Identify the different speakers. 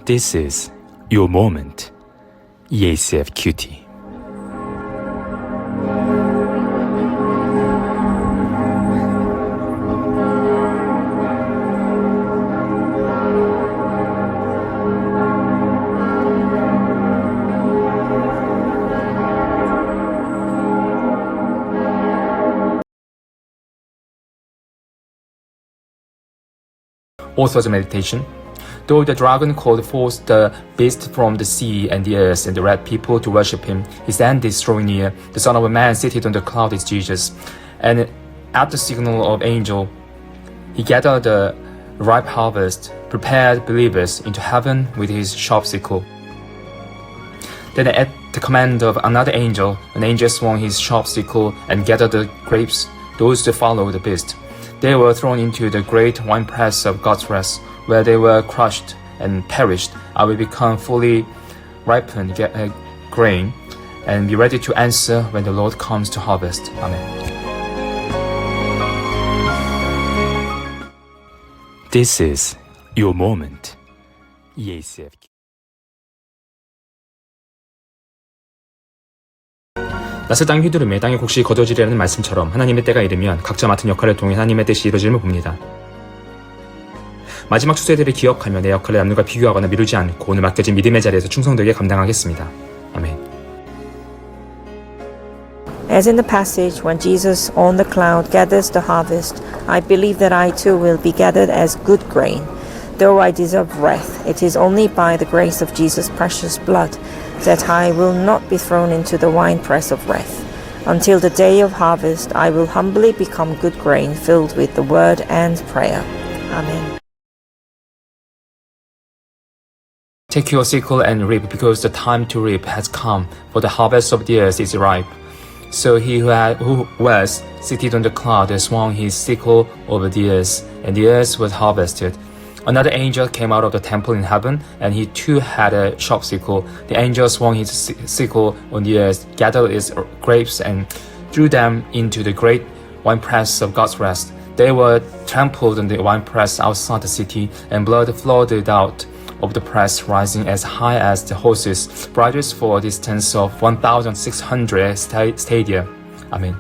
Speaker 1: This is your moment. EACF QT.
Speaker 2: Author's meditation. Though the dragon called forth the beast from the sea and the earth and the red people to worship him, his end is drawing near. The Son of Man seated on the cloud is Jesus. And at the signal of angel, he gathered the ripe harvest, prepared believers into heaven with his sharp sickle. Then at the command of another angel, an angel swung his sharp sickle and gathered the grapes, those to follow the beast. They were thrown into the great winepress of God's wrath, where they were crushed and perished. I will become fully ripened grain and be ready to answer when the Lord comes to harvest. Amen.
Speaker 1: This is your moment. EACF.
Speaker 2: 낯을 땅 휘두르며 땅의 곡식이 거두어지리라는 말씀처럼 하나님의 때가 이르면 각자 맡은 역할을 통해 하나님의 뜻이 이루어짐을 봅니다. 마지막 추세대를 기억하며 내 역할을 남들과 비교하거나 미루지 않고 오늘 맡겨진 믿음의 자리에서 충성되게 감당하겠습니다. 아멘.
Speaker 3: As in the passage, when Jesus on the cloud gathers the harvest, I believe that I too will be gathered as good grain. Though I deserve wrath, it is only by the grace of Jesus' precious blood that I will not be thrown into the winepress of wrath. Until the day of harvest, I will humbly become good grain filled with the word and prayer. Amen.
Speaker 2: Take your sickle and reap, because the time to reap has come, for the harvest of the earth is ripe. So he who was seated on the cloud swung his sickle over the earth, and the earth was harvested. Another angel came out of the temple in heaven, and he too had a sharp sickle. The angel swung his sickle on the earth, gathered its grapes, and threw them into the great winepress of God's wrath. They were trampled on the winepress outside the city, and blood flowed out of the press, rising as high as the horses' bridles for a distance of 1,600 stadia. Amen.